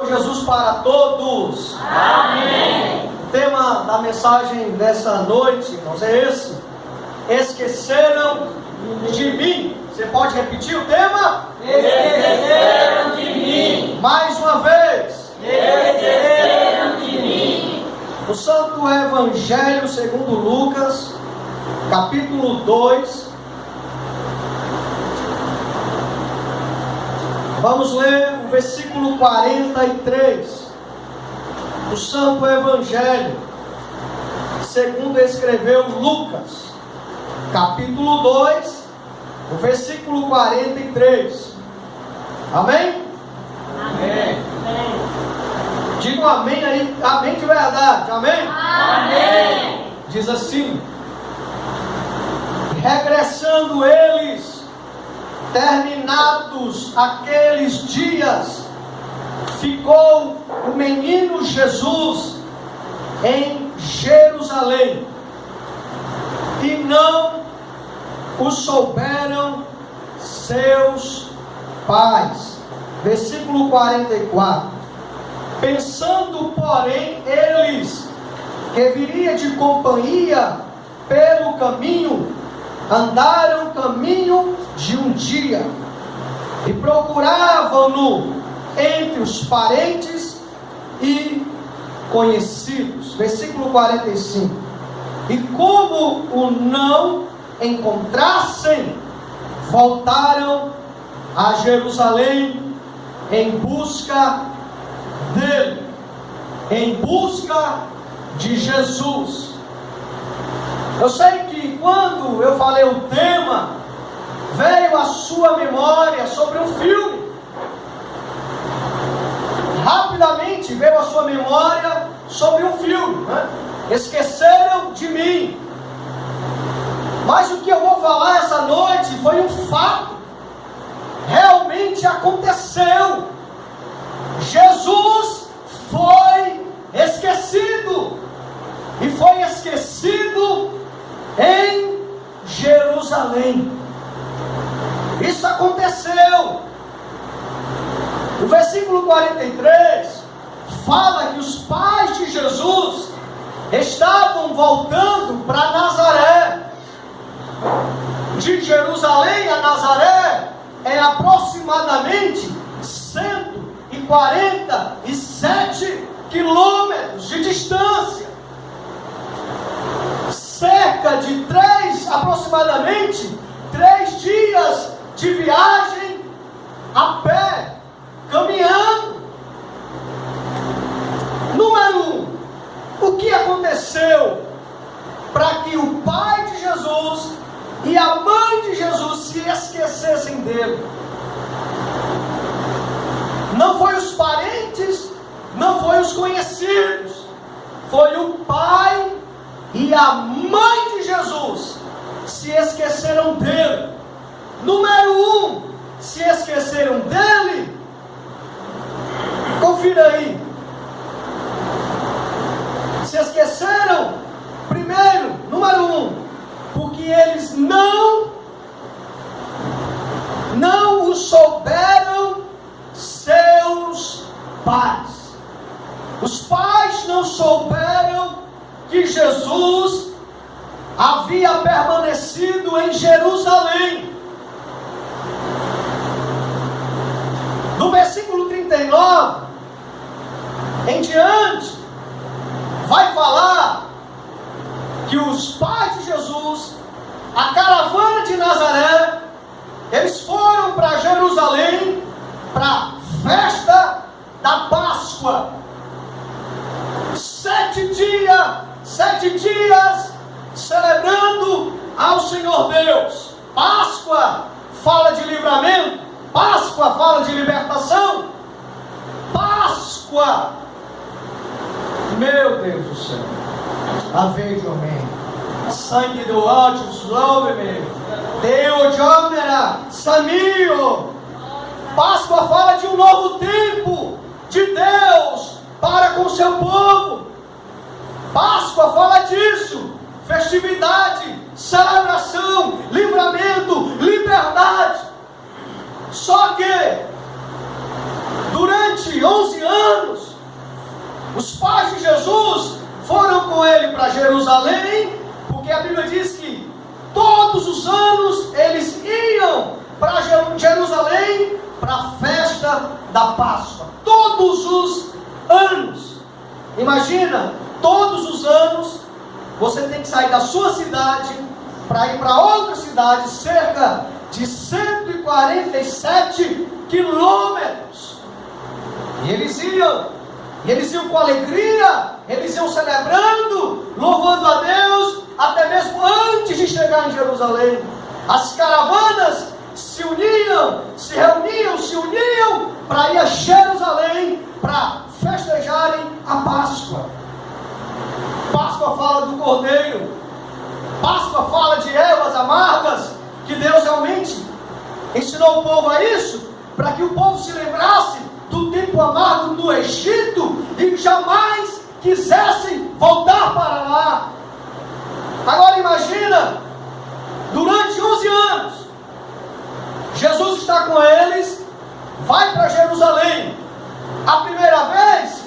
Jesus para todos. Amém. O tema da mensagem dessa noite, irmãos, é esse: esqueceram de mim. Você pode repetir o tema? Esqueceram de mim. Mais uma vez. Esqueceram de mim. O Santo Evangelho segundo Lucas, capítulo 2. Vamos ler o versículo 43. O Santo Evangelho segundo escreveu Lucas, capítulo 2, o versículo 43. Amém? Amém. Diga um amém aí, amém de verdade, amém? Amém. Diz assim: regressando eles, terminados aqueles dias, ficou o menino Jesus em Jerusalém, e não o souberam seus pais. Versículo 44. Pensando, porém, eles que viria de companhia pelo caminho, andaram caminho de um dia, e procuravam-no entre os parentes e conhecidos. Versículo 45. E como o não encontrassem, voltaram a Jerusalém em busca dele, em busca de Jesus. Eu sei que quando eu falei o tema, veio à sua memória sobre um filme. Rapidamente veio à sua memória sobre um filme, né? Esqueceram de mim. Mas o que eu vou falar essa noite foi um fato. Realmente aconteceu. Jesus foi esquecido. E foi esquecido em Jerusalém. Isso aconteceu. O versículo 43 fala que os pais de Jesus estavam voltando para Nazaré. De Jerusalém a Nazaré é aproximadamente 147 quilômetros de distância. Cerca de aproximadamente 3 dias de viagem a pé, caminhando. Número 1, o que aconteceu para que o pai de Jesus e a mãe de Jesus se esquecessem dele? Não foi os parentes, não foi os conhecidos, foi o pai e a mãe de Jesus se esqueceram dele. Número 1, se esqueceram dele. Confira aí. Se esqueceram, primeiro, número 1, porque eles não o souberam seus pais. Os pais não souberam que Jesus havia permanecido em Jerusalém. No versículo 39 em diante, vai falar que os pais de Jesus, a caravana de Nazaré, eles foram para Jerusalém para a festa da Páscoa. 7 dias celebrando ao Senhor Deus. Páscoa fala de livramento, Páscoa fala de libertação. Páscoa, meu Deus do céu, avejo amém. Sangue do ódio, slove-me. Deus jomera, samio. Páscoa fala de um novo tempo de Deus para com o seu povo. Páscoa fala disso. Festividade, celebração, livramento, liberdade. Só que durante 11 anos pais de Jesus foram com ele para Jerusalém, porque a Bíblia diz que todos os anos eles iam para Jerusalém para a festa da Páscoa. Todos os anos. Imagina, todos os anos você tem que sair da sua cidade para ir para outra cidade, cerca de 147 quilômetros. E eles iam com alegria, eles iam celebrando, louvando a Deus, até mesmo antes de chegar em Jerusalém. As caravanas se uniam para ir a Jerusalém, para festejarem a Páscoa. Páscoa fala do Cordeiro, Páscoa fala de ervas amargas, que Deus realmente ensinou o povo a isso, para que o povo se lembrasse do tempo amargo no Egito e jamais quisessem voltar para lá. Agora imagina, durante 11 anos, Jesus está com eles, vai para Jerusalém. A primeira vez,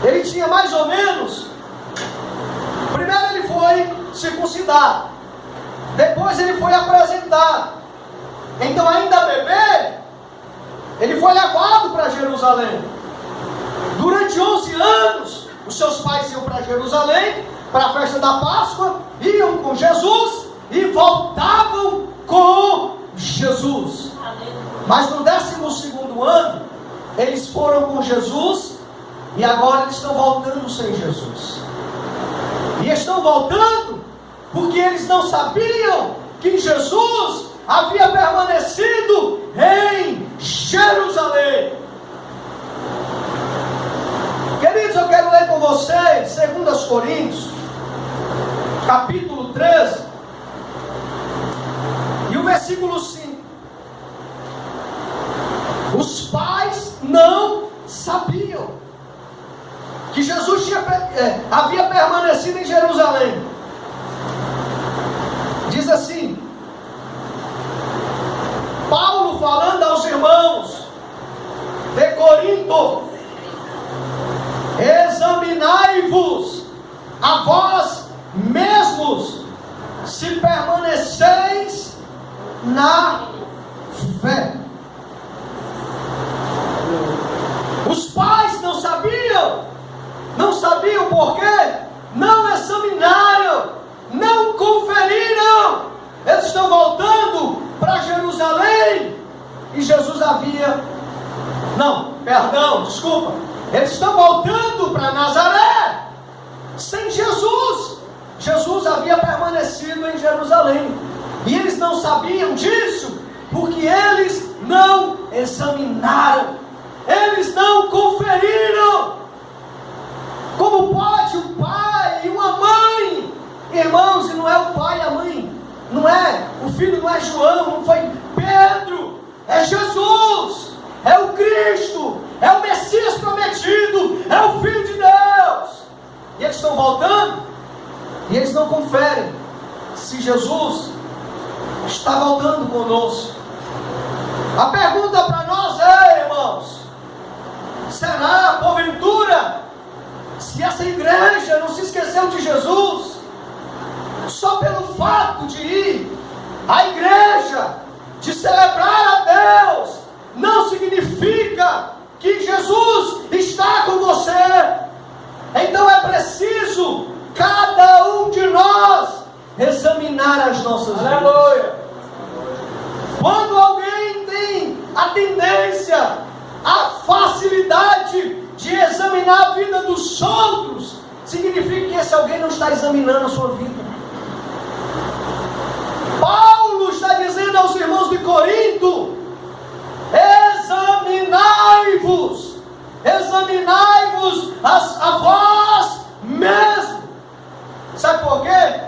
ele tinha mais ou menos, primeiro ele foi circuncidado, depois ele foi apresentado. Então, ainda bebê, ele foi levado para Jerusalém. Durante 11 anos, os seus pais iam para Jerusalém, para a festa da Páscoa, iam com Jesus e voltavam com Jesus. Mas no 12º ano, eles foram com Jesus e agora eles estão voltando sem Jesus. E estão voltando porque eles não sabiam que Jesus havia permanecido em Jerusalém. Queridos, eu quero ler com vocês 2 Coríntios, capítulo 13, e o versículo 5. Os pais não sabiam que Jesus havia permanecido em Jerusalém. Diz assim, Paulo falando aos irmãos de Corinto: examinai-vos a vós mesmos, se permaneceis na fé. Os pais não sabiam por quê? Não examinaram, não conferiram. Eles estão voltando para Jerusalém e Jesus eles estão voltando para Nazaré sem Jesus. Jesus havia permanecido em Jerusalém e eles não sabiam disso porque eles não examinaram, eles não conferiram. Como pode um pai e uma mãe, irmãos, e não é o pai e a mãe, não é, o filho não é João, não foi Pedro, é Jesus, é o Cristo, é o Messias prometido, é o Filho de Deus. E eles estão voltando, e eles não conferem se Jesus está voltando conosco. A pergunta para nós é, irmãos, será, porventura, se essa igreja não se esqueceu de Jesus, só pelo fato de ir à igreja, de celebrar a Deus, não significa que Jesus está com você? Então é preciso cada um de nós examinar as nossas vidas. Aleluia. Quando alguém tem a tendência, a facilidade de examinar a vida dos outros, significa que esse alguém não está examinando a sua vida. Paulo está dizendo aos irmãos de Corinto: examinai-vos a vós mesmos. Sabe por quê?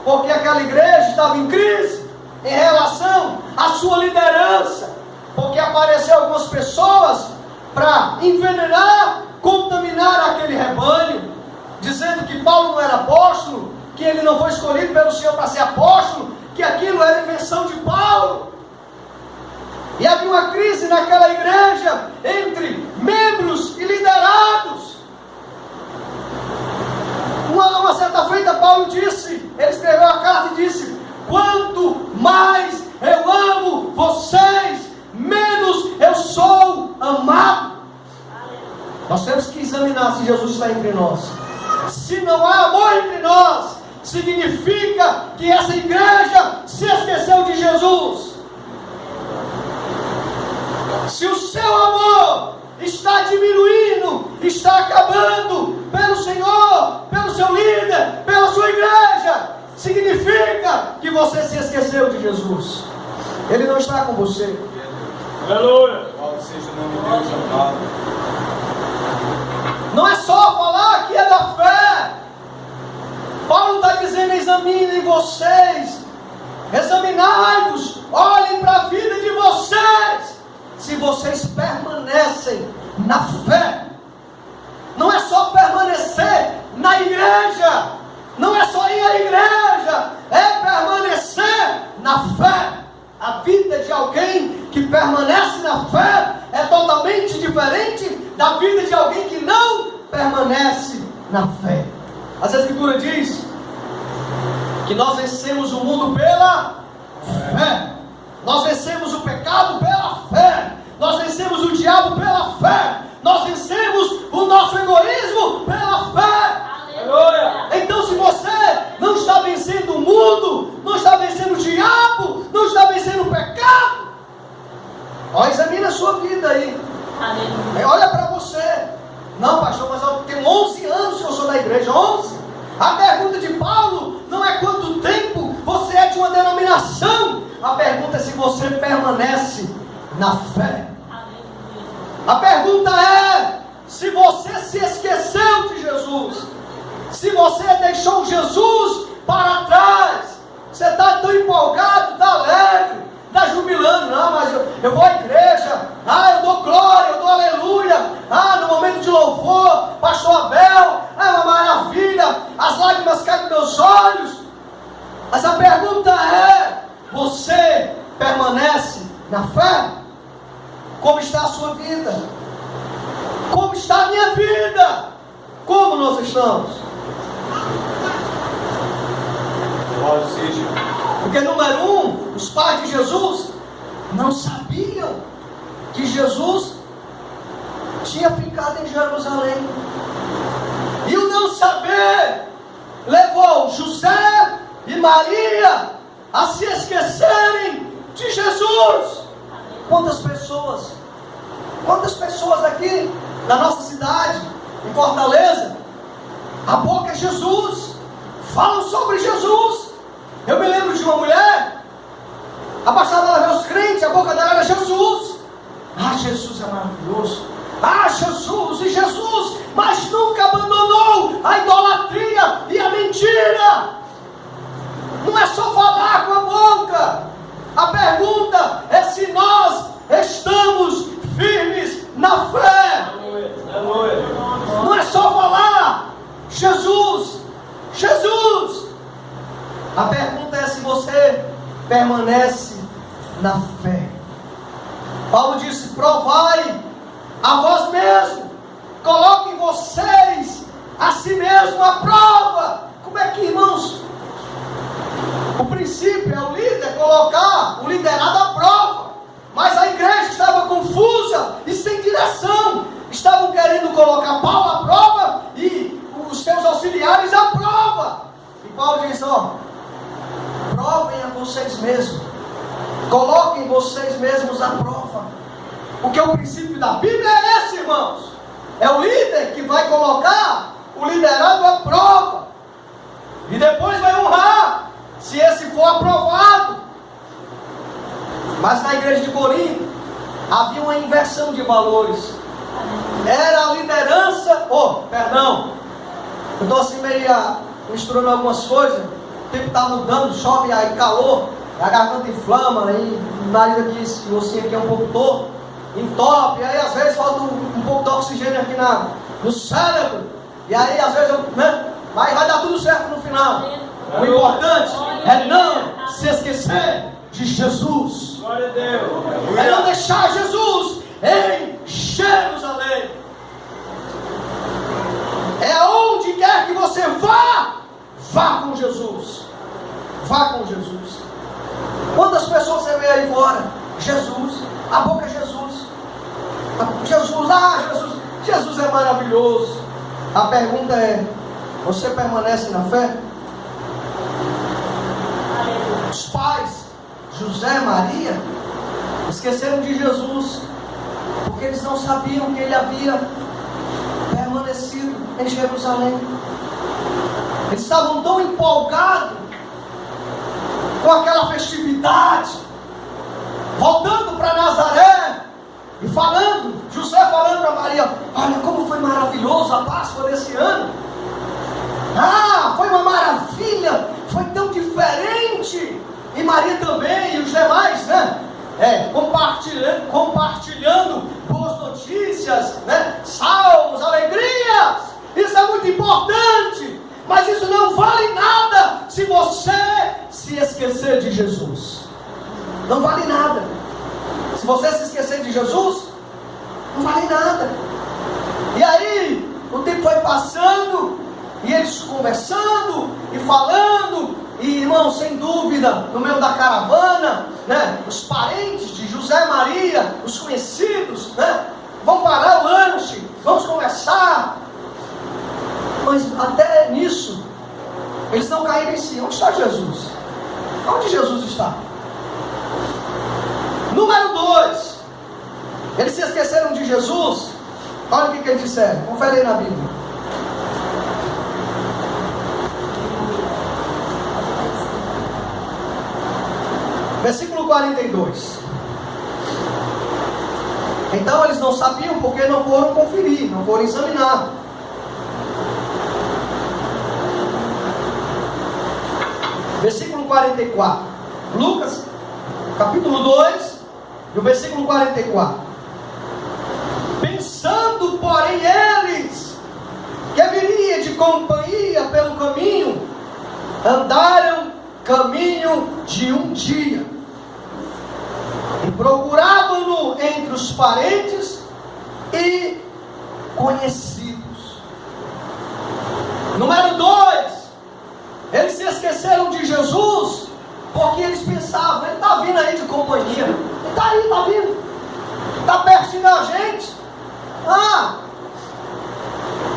Porque aquela igreja estava em crise em relação à sua liderança, porque apareceram algumas pessoas para envenenar, contaminar aquele rebanho, dizendo que Paulo não era apóstolo, que ele não foi escolhido pelo Senhor para ser apóstolo, que aquilo era invenção de Paulo. E havia uma crise naquela igreja entre membros e liderados. Nós temos que examinar se Jesus está entre nós. Se não há amor entre nós, significa que essa igreja se esqueceu de Jesus. Se o seu amor está diminuindo, está acabando pelo Senhor, pelo seu líder, pela sua igreja, significa que você se esqueceu de Jesus. Ele não está com você. Aleluia. Louvado seja o nome de Deus, amado. Não é só falar que é da fé. Paulo está dizendo: examinem vocês, examinai-vos, olhem para a vida de vocês, se vocês permanecem na fé. Não é só permanecer na igreja, não é só ir à igreja, é permanecer na fé. A vida de alguém que permanece na fé é totalmente diferente da vida de alguém que não permanece na fé. As Escrituras diz que nós vencemos o mundo pela fé. Nós vencemos o pecado pela fé. Nós vencemos o diabo pela fé. Nós vencemos o nosso egoísmo pela fé. Aleluia. Então, se você não está vencendo o mundo, não está vencendo o diabo, não está vencendo o pecado, examina a sua vida aí. Aleluia. Olha para você. Não, pastor, mas eu tenho 11 anos que eu sou da igreja. 11. A pergunta de Paulo não é quanto tempo você é de uma denominação. A pergunta é se você permanece na fé. A pergunta é se você se esqueceu de Jesus, se você deixou Jesus para trás. Você está tão empolgado, está alegre, está jubilando. Não, mas eu vou à igreja, eu dou glória, eu dou aleluia, no momento de louvor, pastor Abel, é uma maravilha, as lágrimas caem dos meus olhos. Mas a pergunta é: você permanece na fé? Como está a sua vida? Como está a minha vida? Como nós estamos? Louvado seja. Porque número 1, os pais de Jesus não sabiam que Jesus tinha ficado em Jerusalém. E o não saber levou José e Maria a se esquecerem de Jesus. Quantas pessoas aqui na nossa cidade, em Fortaleza, a boca é Jesus, falam sobre Jesus. Eu me lembro de uma mulher, abastava ela ver os crentes, a boca dela era Jesus. Jesus é maravilhoso. Jesus, e Jesus, mas nunca abandonou a idolatria e a mentira. Não é só falar com a boca. A pergunta é se nós estamos firmes na fé. Aleluia. Não é só falar Jesus, Jesus. A pergunta é se você permanece na fé. Paulo disse: provai a vós mesmo, coloquem vocês a si mesmo à prova. Como é que, irmãos, o princípio é o líder colocar o liderado à prova, mas a igreja estava confusa e sem direção. Estavam querendo colocar Paulo à prova e os seus auxiliares à prova. E Paulo diz: provem a vocês mesmos, coloquem vocês mesmos à prova. Porque o princípio da Bíblia é esse, irmãos. É o líder que vai colocar o liderado à prova, e depois vai honrar, se esse for aprovado. Mas na igreja de Corinto havia uma inversão de valores. Era a liderança, eu estou assim meio misturando algumas coisas. O tempo está mudando, chove, aí calor, a garganta inflama, aí o nariz aqui, esse ossinho aqui é um pouco torto, entope, aí às vezes falta um pouco de oxigênio aqui no cérebro, e aí às vezes mas vai dar tudo certo no final. O importante é não se esquecer de Jesus. Glória a Deus. É não deixar Jesus em Jerusalém. É aonde quer que você vá, vá com Jesus. Vá com Jesus. Quantas pessoas você vê aí fora? Jesus. A boca é Jesus. Jesus, Jesus. Jesus é maravilhoso. A pergunta é: você permanece na fé? Os pais, José e Maria, esqueceram de Jesus, porque eles não sabiam que ele havia permanecido em Jerusalém. Eles estavam tão empolgados com aquela festividade, voltando para Nazaré e falando, José falando para Maria: olha como foi maravilhoso a Páscoa desse ano. Ah, foi uma maravilha, foi tão diferente. E Maria também, e os demais, né? Compartilhando boas notícias, né? Salmos, alegrias. Isso é muito importante. Mas isso não vale nada se você se esquecer de Jesus. Não vale nada. Se você se esquecer de Jesus, não vale nada. E aí, o tempo foi passando, e eles conversando e falando. E irmão, sem dúvida, no meio da caravana, né, os parentes de José e Maria, os conhecidos, né, vão parar o lanche, vamos conversar. Mas até nisso, eles não caíram em si. Onde está Jesus? Onde Jesus está? Número 2, eles se esqueceram de Jesus. Olha o que eles disseram, confere aí na Bíblia. Versículo 42. Então eles não sabiam porque não foram conferir, não foram examinar. Versículo 44. Lucas, capítulo 2, no versículo 44. Pensando, porém, eles que viria de companhia pelo caminho, andaram caminho de um dia e procuravam-no entre os parentes e conhecidos. Número 2, eles se esqueceram de Jesus porque eles pensavam: ele está vindo aí de companhia, ele está aí, está vindo, está pertinho da gente.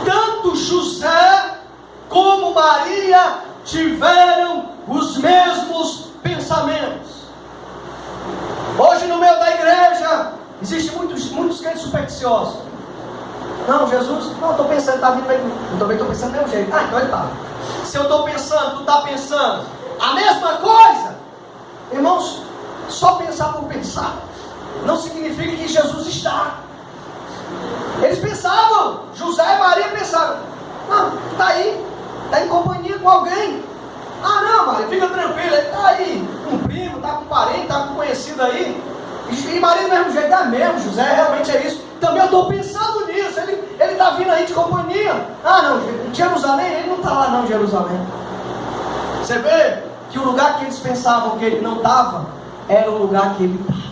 Tanto José como Maria tiveram os mesmos pensamentos. Hoje no meio da igreja existem muitos crentes supersticiosos. Não, Jesus, não, estou pensando, está vindo aí. Eu também estou pensando do mesmo jeito. Então ele está. Se eu estou pensando, tu está pensando a mesma coisa, irmãos, só pensar por pensar não significa que Jesus está. Eles pensavam, José e Maria pensavam: não, está aí, está em companhia com alguém. Não, Maria, fica tranquila, ele está aí, com um primo, está com um parente, está com um conhecido aí. E Maria do mesmo jeito, é mesmo, José, realmente é isso. Também eu estou pensando nisso, ele está vindo aí de companhia. Não, Jerusalém, ele não está lá não, Jerusalém. Você vê que o lugar que eles pensavam que ele não estava, era o lugar que ele estava.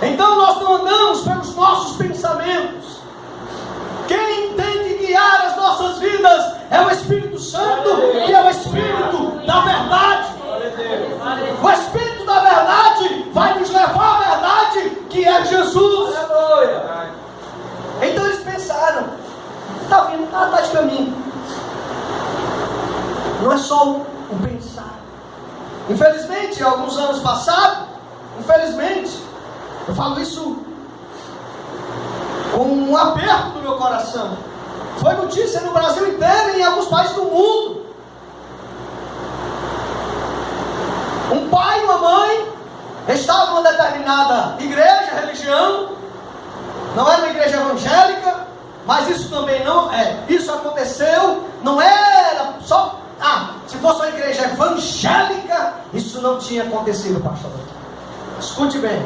Então nós não andamos pelos nossos pensamentos. Quem tem que guiar as nossas vidas é o Espírito Santo, que é o Espírito da verdade. O Espírito da verdade vai nos levar à verdade, que é Jesus. Então eles pensaram: está vindo, está de caminho. Não é só o pensar. Infelizmente, alguns anos passados, eu falo isso com um aperto no meu coração. Foi notícia no Brasil inteiro e em alguns países do mundo. Um pai e uma mãe estavam em uma determinada igreja, religião. Não era uma igreja evangélica, mas isso também não é. Isso aconteceu, não era só... se fosse uma igreja evangélica, isso não tinha acontecido, pastor. Escute bem.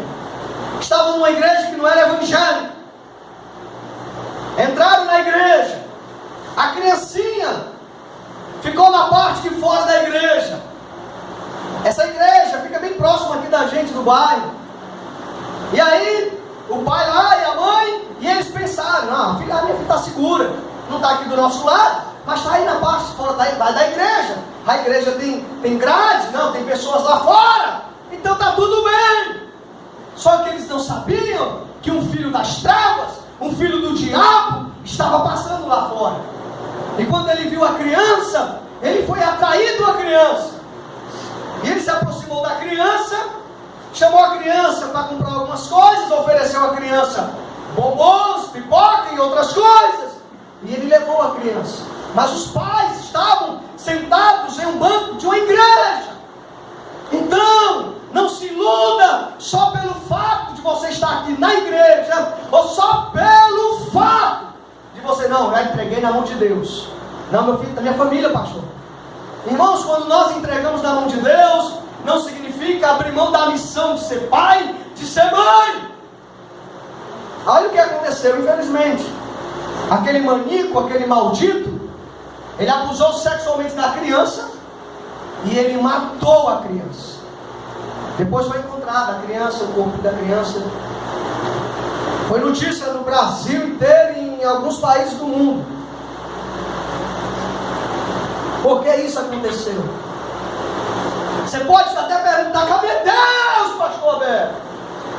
Estavam numa igreja que não era evangélica. Entraram na igreja. A criancinha ficou na parte de fora da igreja. Essa igreja fica bem próxima aqui da gente, do bairro. E aí, o pai lá e a mãe, e eles pensaram: a minha filha está segura, não está aqui do nosso lado, mas está aí na parte de fora da igreja. A igreja tem grade, não, tem pessoas lá fora, então está tudo bem. Só que eles não sabiam que um filho das trevas um filho do diabo, estava passando lá fora. E quando ele viu a criança, ele foi atraído à criança. E ele se aproximou da criança, chamou a criança para comprar algumas coisas, ofereceu à criança bombons, pipoca e outras coisas. E ele levou a criança. Mas os pais estavam sentados em um banco de uma igreja. Então, não se iluda só pelo fato de você estar aqui na igreja, ou só pelo fato de você, não, já entreguei na mão de Deus. Não, meu filho, da minha família, pastor. Irmãos, quando nós entregamos na mão de Deus, não significa abrir mão da missão de ser pai, de ser mãe. Olha o que aconteceu, infelizmente. Aquele maníaco, aquele maldito, ele abusou sexualmente da criança e ele matou a criança. Depois foi encontrada a criança, o corpo da criança. Foi notícia no Brasil inteiro e em alguns países do mundo. Por que isso aconteceu? Você pode até perguntar, cadê Deus, pastor Alberto?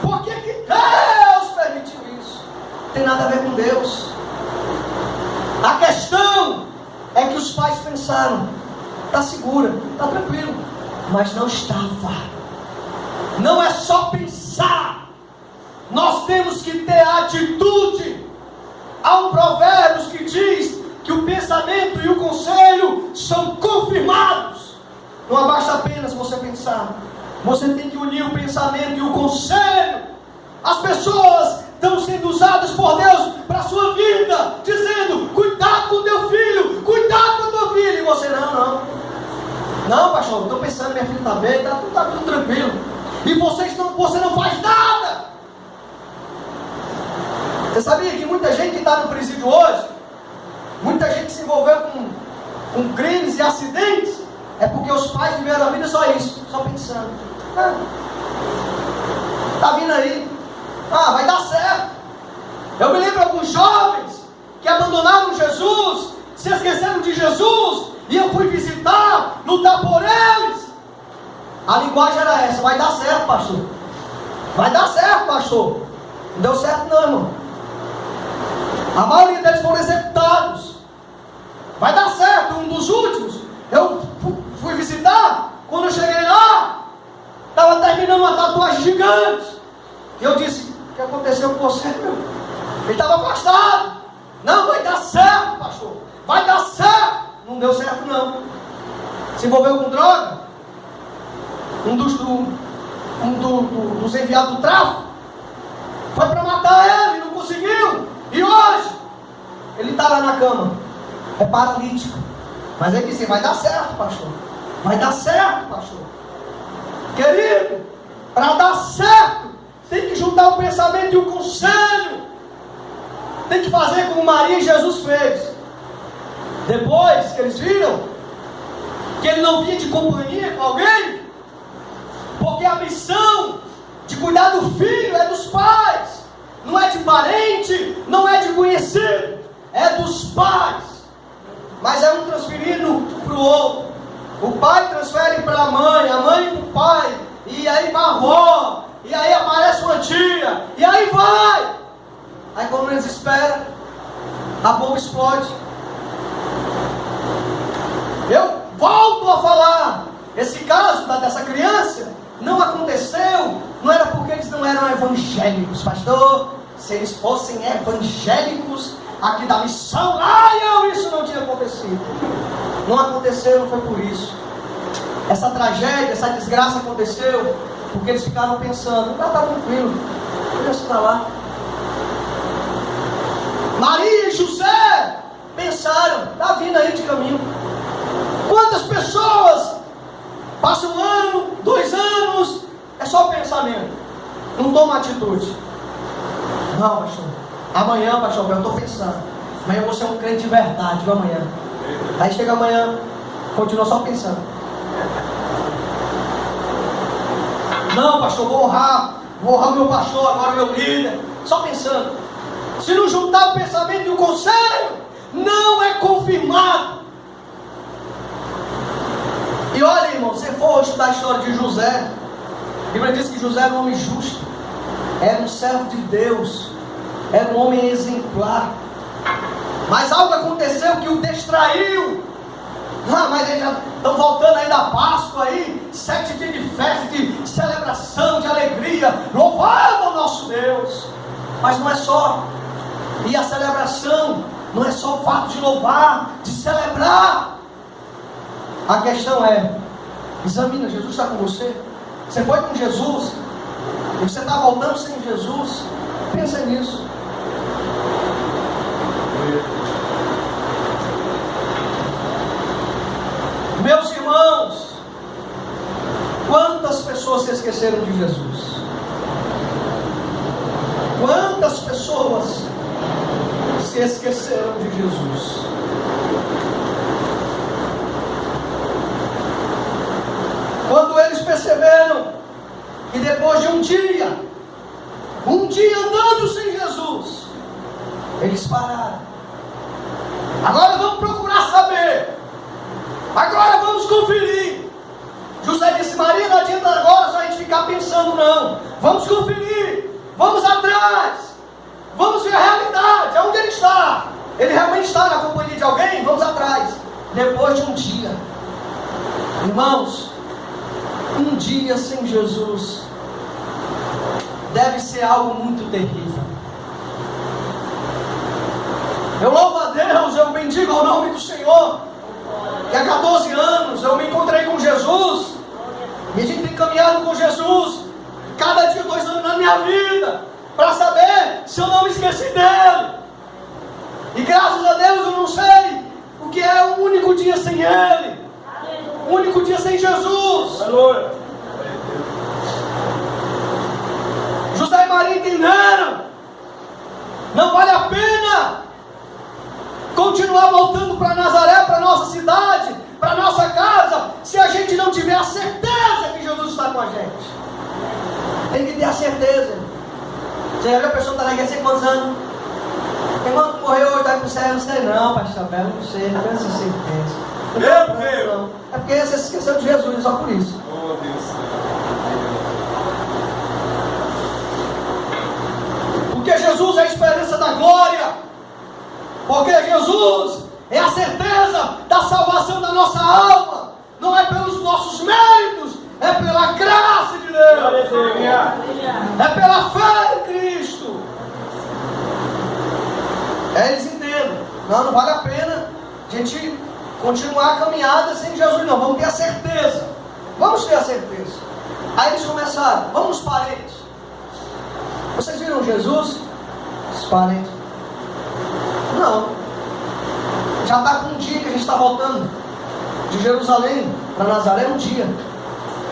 Por que Deus permitiu isso? Não tem nada a ver com Deus. A questão é que os pais pensaram, está segura, está tranquilo, mas não estava. Não é só pensar, nós temos que ter atitude. Há um provérbio que diz que o pensamento e o conselho são confirmados. Não basta apenas você pensar, você tem que unir o pensamento e o conselho. As pessoas estão sendo usadas por Deus para a sua vida, dizendo, cuidado com o teu filho, cuidado com a tua filha. E você, não, pastor, estou pensando, minha filha está bem, está tudo tranquilo. E você não faz nada. Você sabia que muita gente que está no presídio hoje, muita gente que se envolveu com crimes e acidentes, é porque os pais viveram a vida só isso, só pensando. Está vindo aí, vai dar certo. Eu me lembro de alguns jovens que abandonaram Jesus, se esqueceram de Jesus, e eu fui visitar, lutar por eles. A linguagem era essa, vai dar certo, pastor. Vai dar certo, pastor. Não deu certo não, irmão. A maioria deles foram executados. Vai dar certo, um dos últimos. Eu fui visitar, quando eu cheguei lá, estava terminando uma tatuagem gigante. E eu disse, o que aconteceu com você, meu? Ele estava afastado. Não, vai dar certo, pastor. Vai dar certo. Não deu certo não. Se envolveu com droga. Um dos enviados do tráfico foi para matar ele, não conseguiu. E hoje ele está lá na cama, é paralítico. Mas ele disse, vai dar certo, pastor. Vai dar certo, pastor. Querido, para dar certo, tem que juntar o pensamento e o conselho. Tem que fazer como Maria e Jesus fez. Depois que eles viram que ele não vinha de companhia com alguém, porque a missão de cuidar do filho é dos pais, não é de parente, não é de conhecido, é dos pais. Mas é um transferindo para o outro. O pai transfere para a mãe para o pai, e aí para a avó, e aí aparece uma tia, e aí vai. Aí quando eles esperam, a bomba explode. Eu volto a falar, esse caso dessa criança não aconteceu, não era porque eles não eram evangélicos, pastor. Se eles fossem evangélicos aqui da missão, isso não tinha acontecido. Não aconteceu, não foi por isso. Essa tragédia, essa desgraça aconteceu porque eles ficaram pensando, está tranquilo, deixa para lá. Maria e José pensaram, está vindo aí de caminho. Quantas pessoas passam 1 ano, 2 anos, é só pensamento, não toma atitude. Não, pastor, amanhã, pastor, eu estou pensando, amanhã eu vou ser um crente de verdade, viu, amanhã. Aí chega amanhã, continua só pensando. Não, pastor, vou honrar o meu pastor, agora o meu líder, só pensando. Se não juntar o pensamento e o conselho, não é confirmado. E olha, irmão, se for estudar a história de José, a Bíblia diz que José era um homem justo, era um servo de Deus, Era um homem exemplar. Mas algo aconteceu que o distraiu. Mas eles já estão voltando aí da Páscoa aí, 7 dias de festa, de celebração, de alegria, louvado ao nosso Deus. Mas não é só. E a celebração não é só o fato de louvar, de celebrar. A questão é, examina, Jesus está com você? Você foi com Jesus? E você está voltando sem Jesus? Pensa nisso. Meus irmãos, quantas pessoas se esqueceram de Jesus? Quantas pessoas se esqueceram de Jesus? Quando eles perceberam que depois de um dia andando sem Jesus, eles pararam. Agora vamos procurar saber. Agora vamos conferir. José disse: Maria, não adianta agora só a gente ficar pensando, não. Vamos conferir. Vamos atrás. Vamos ver a realidade. Aonde ele está? Ele realmente está na companhia de alguém? Vamos atrás. Depois de um dia, irmãos, um dia sem Jesus deve ser algo muito terrível. Eu louvo a Deus, eu bendigo o nome do Senhor. E há 14 anos eu me encontrei com Jesus. E a gente tem caminhado com Jesus cada dia 2 anos na minha vida, para saber se eu não me esqueci dele. E graças a Deus eu não sei o que é um único dia sem ele, um único dia sem Jesus. Aleluia. José e Maria entenderam. Não vale a pena continuar voltando para Nazaré, para nossa cidade, para nossa casa, se a gente não tiver a certeza que Jesus está com a gente. Tem que ter a certeza. Você já viu a pessoa que está na igreja há quantos anos? Irmão que morreu hoje, está com o céu? Não sei não, pastor Belo, não sei, não tenho essa certeza. Não. É porque você se esqueceu de Jesus, só por isso. Oh, Deus. Porque Jesus é a esperança da glória. Porque Jesus é a certeza da salvação da nossa alma. Não é pelos nossos méritos, é pela graça de Deus. É pela fé em Cristo. Eles entendem. Não vale a pena a gente continuar a caminhada sem Jesus, não. Vamos ter a certeza. Vamos ter a certeza. Aí eles começaram. Vamos nos parentes. Vocês viram Jesus? Os parentes. Não. Já está com um dia que a gente está voltando de Jerusalém para Nazaré, um dia.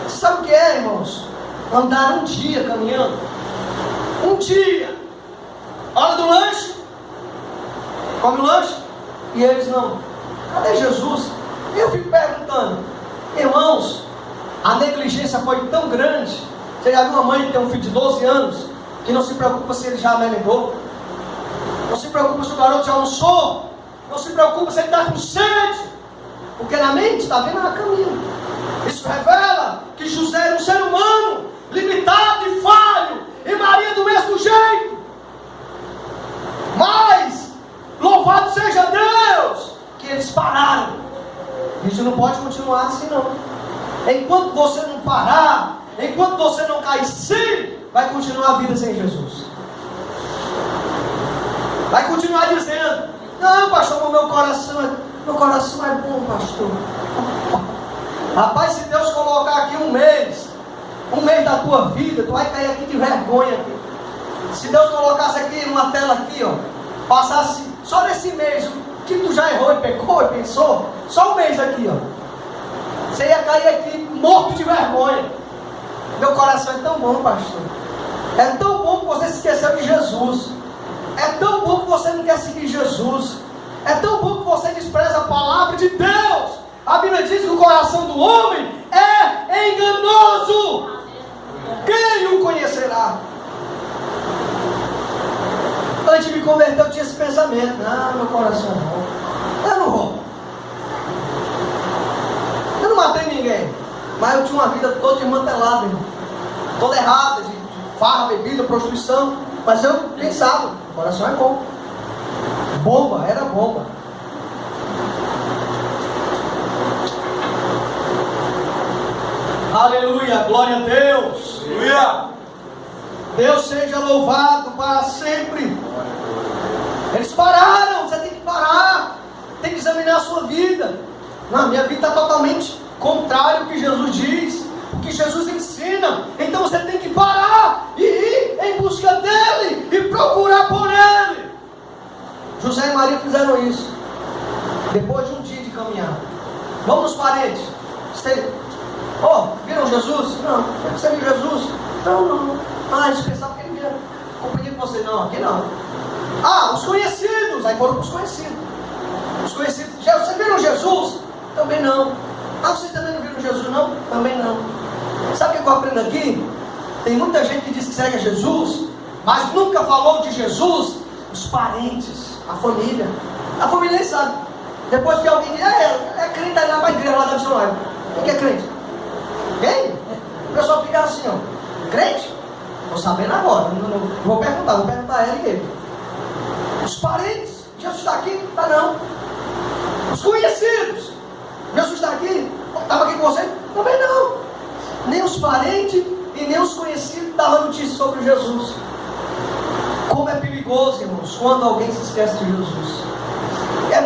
Sabe o que é, irmãos? Andar um dia caminhando. Um dia. Hora do lanche. Come o lanche. E eles não. Cadê Jesus? E eu fico perguntando, irmãos, a negligência foi tão grande. Você já viu uma mãe que tem um filho de 12 anos que não se preocupa se ele já amamentou? Não se preocupa se o garoto já almoçou. Não se preocupa se ele está com sede. Porque na mente está vendo a caminho. Isso revela que José era um ser humano limitado e falho. E Maria do mesmo jeito. Mas louvado seja Deus que eles pararam. A gente não pode continuar assim não. Enquanto você não parar, enquanto você não cair sim, vai continuar a vida sem Jesus. Vai continuar dizendo: não, pastor, meu coração é bom, pastor. Rapaz, se Deus colocar aqui um mês da tua vida, tu vai cair aqui de vergonha aqui. Se Deus colocasse aqui uma tela aqui, ó, passasse só nesse mês o que tu já errou e pecou e pensou, só um mês aqui, ó, você ia cair aqui morto de vergonha. Meu coração é tão bom, pastor. É tão bom que você se esqueceu de Jesus. É tão bom que você não quer seguir Jesus. É tão bom que você despreza a palavra de Deus. A Bíblia diz que o coração do homem é enganoso. Quem o conhecerá? Antes de me converter eu tinha esse pensamento: não, meu coração é bom. Eu não roubo. Eu não matei ninguém. Mas eu tinha uma vida toda desmantelada, irmão. Toda errada, de farra, bebida, prostituição. Mas eu pensava: Coração é bom. Bomba, era bomba. Aleluia, glória a Deus. Aleluia. Deus seja louvado para sempre. Eles pararam, você tem que parar. Tem que examinar a sua vida. Não, minha vida está totalmente contrário ao que Jesus diz, o que Jesus ensina. Então você tem que parar e ir em busca dele e procurar por ele. José e Maria fizeram isso. Depois de um dia de caminhar. Vamos nos parentes. Viram Jesus? Não. Você viu Jesus? Não. Eles pensavam que ele via companhia com você. Não, aqui não. Os conhecidos. Aí foram para os conhecidos. Os conhecidos. Vocês viram Jesus? Também não. Vocês também não viram Jesus? Não? Também não. Sabe o que eu aprendo aqui? Tem muita gente que diz que segue a Jesus, mas nunca falou de Jesus. Os parentes, a família. A família nem sabe. Depois que alguém diz, é crente, aí lá para a igreja, lá da missionária. Quem é crente? Quem? O pessoal fica assim, ó. Crente? Estou sabendo agora. Não vou perguntar a ela e ele. Os parentes, Jesus está aqui? Está não. Os conhecidos, Jesus está aqui? Estava aqui com você? Também não. Nem os parentes e nem os conhecidos davam notícia sobre Jesus. Como é perigoso, irmãos, quando alguém se esquece de Jesus.